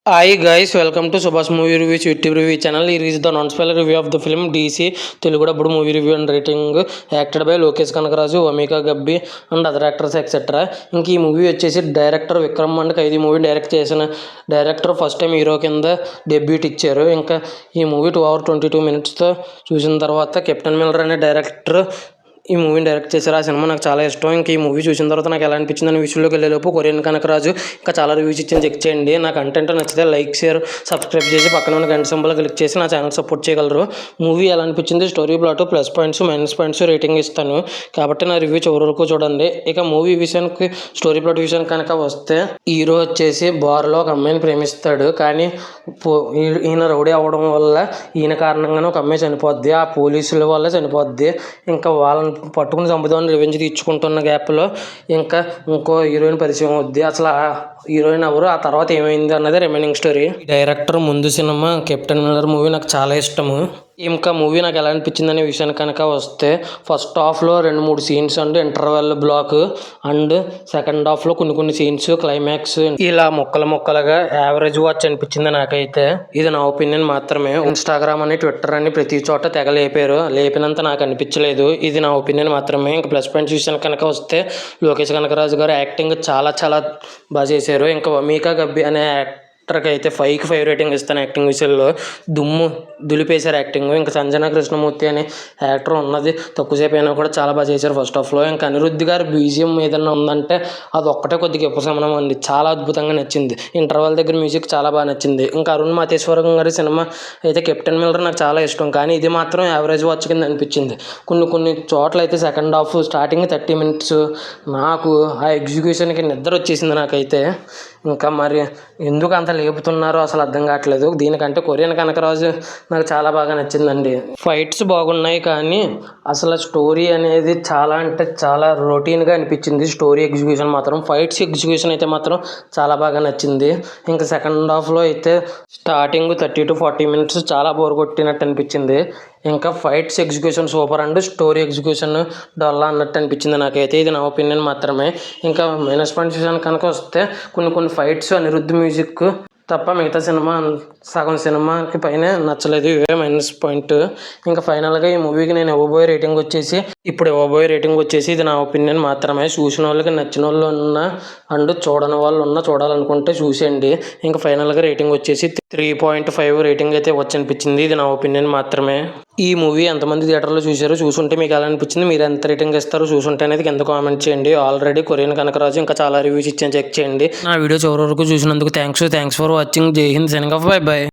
Hi guys, welcome to Subhash Movie Reviews YouTube review channel. Here is the non-spoiler review of the film DC Telugu dubbed movie review and rating, acted by Lokesh Kanagaraju, Amika Gabbi and other actors etc. ఇంక ఈ movie వచ్చేసి director Vikram and Khaidi movie direct చేసిన director first time hero కింద debut ఇచ్చారు. ఇంకా ఈ movie 2 hours 22 minutes చూసిన తర్వాత కెప్టెన్ మిల్లర్ అనే డైరెక్టర్ ఈ మూవీని డైరెక్ట్ చేశారు. ఆ సినిమా నాకు చాలా ఇష్టం. ఇంక ఈ మూవీ చూసిన తర్వాత నాకు ఎలా అనిపించింది అని విషయంలోకి వెళ్ళేలోపు కొరియన్ కనకరాజు ఇంకా చాలా రివ్యూస్ ఇచ్చింది చెక్ చేయండి. నా కంటెంట్ నచ్చితే లైక్ షేర్ సబ్స్క్రైబ్ చేసి పక్కన ఉన్న గంట సింబల్ క్లిక్ చేసి నా ఛానల్ సపోర్ట్ చేయగలరు. మూవీ ఎలా అనిపించింది, story plot, plus points minus points rating ఇస్తాను కాబట్టి నా రివ్యూ చివరి వరకు చూడండి. ఇక మూవీ విషయానికి, స్టోరీ ప్లాట్ విషయానికి కనుక వస్తే, హీరో వచ్చేసి బార్లో ఒక అమ్మాయిని ప్రేమిస్తాడు. కానీ ఈయన రౌడీ అవ్వడం వల్ల ఈయన కారణంగానే ఒక అమ్మాయి చనిపోద్ది. ఆ పోలీసుల వల్ల చనిపోద్ది. ఇంకా వాళ్ళని పట్టుకుని చంపుదామని రివెంజ్ తీర్చుకుంటున్న గ్యాప్లో ఇంకా ఇంకో హీరోయిన్ పరిచయం అవుద్ది. అసలు ఆ హీరోయిన్ ఎవరు, ఆ తర్వాత ఏమైంది అన్నది రిమైనింగ్ స్టోరీ. డైరెక్టర్ ముందు సినిమా కెప్టెన్ మిల్లర్ మూవీ నాకు చాలా ఇష్టము. ఇంకా మూవీ నాకు ఎలా అనిపించింది అనే విషయానికి కనుక వస్తే, ఫస్ట్ హాఫ్లో 2-3 scenes and interval block and second హాఫ్లో కొన్ని సీన్స్ క్లైమాక్స్ ఇలా ముక్కలుగా యావరేజ్ వాచ్ అనిపించింది నాకైతే. ఇది నా ఒపీనియన్ మాత్రమే. ఇన్స్టాగ్రామ్ అని, ట్విట్టర్ అని ప్రతి చోట తెగ లేపినంత నాకు అనిపించలేదు. ఇది నా ఒపీనియన్ మాత్రమే. ఇంకా ప్లస్ పాయింట్స్ విషయానికి కనుక వస్తే, లోకేష్ కనకరాజు గారు యాక్టింగ్ చాలా బాగా చేశారు. ఇంకా వమీకా గబ్బి అనే యాక్టర్కి అయితే 5కి 5 రేటింగ్ ఇస్తాను. యాక్టింగ్ విషయంలో దులిపేశారు యాక్టింగ్. ఇంకా సంజన కృష్ణమూర్తి అనే యాక్టర్ ఉన్నది తక్కువసేపు అయినా కూడా చాలా బాగా చేశారు ఫస్ట్ హాఫ్లో. ఇంకా అనిరుద్ధ్ గారి మ్యూజియం ఏదైనా ఉందంటే అది ఒక్కటే కొద్దిగా ఉపశమనం అండి. చాలా అద్భుతంగా నచ్చింది. ఇంటర్వల్ దగ్గర మ్యూజిక్ చాలా బాగా నచ్చింది. ఇంకా అరుణ్ మాతేశ్వరం గారి సినిమా అయితే కెప్టెన్ మిల్లర్ నాకు చాలా ఇష్టం. కానీ ఇది మాత్రం యావరేజ్ వాచ్ కింద అనిపించింది. కొన్ని చోట్ల అయితే సెకండ్ హాఫ్ స్టార్టింగ్ 30 minutes నాకు ఆ ఎగ్జిక్యూషన్కి నిద్ర వచ్చేసింది నాకైతే. ఇంకా మరి ఎందుకు అంత లేపుతున్నారో అసలు అర్థం కావట్లేదు. దీనికంటే కొరియన్ కనకరాజు నాకు చాలా బాగా నచ్చిందండి. ఫైట్స్ బాగున్నాయి కానీ అసలు స్టోరీ అనేది చాలా అంటే చాలా రొటీన్గా అనిపించింది. స్టోరీ ఎగ్జిక్యూషన్ మాత్రం, ఫైట్స్ ఎగ్జిక్యూషన్ అయితే మాత్రం చాలా బాగా నచ్చింది. ఇంకా సెకండ్ హాఫ్లో అయితే స్టార్టింగ్ 30-40 minutes చాలా బోర్ కొట్టినట్టు అనిపించింది. ఇంకా fights execution super and story execution డొల్లా అన్నట్టు అనిపించింది నాకైతే. ఇది నా ఒపీనియన్ మాత్రమే. ఇంకా మైనస్ పాయింట్స్ విషయానికి కనుక వస్తే, కొన్ని ఫైట్స్ అనిరుద్ధ్ మ్యూజిక్ తప్ప మిగతా సినిమా సగం సినిమాకి పైనే నచ్చలేదు. ఇవే మైనస్ పాయింట్. ఇంకా ఫైనల్గా ఈ మూవీకి నేను ఇవ్వబోయే రేటింగ్ వచ్చేసి ఇది నా ఒపీనియన్ మాత్రమే. చూసిన వాళ్ళకి నచ్చిన వాళ్ళు ఉన్నా అండ్ చూడని వాళ్ళు ఉన్నా చూడాలనుకుంటే చూసేయండి. ఇంకా ఫైనల్గా రేటింగ్ వచ్చేసి 3.5 రేటింగ్ అయితే అనిపించింది. ఇది నా ఒపీనియన్ మాత్రమే. ఈ మూవీ ఎంతమంది థియేటర్లో చూశారో, చూసుంటే మీకు ఎలా అనిపించింది, మీరు ఎంత రేటింగ్ ఇస్తారో చూసుంటే అనేది కింద కామెంట్ చేయండి. ఆల్రెడీ కొరియన్ కనకరాజు ఇంకా చాలా రివ్యూస్ ఇచ్చాను, చెక్ చేయండి. నా వీడియో చివరి వరకు చూసినందుకు thanks for watching. Jai Hind, signing off, bye by.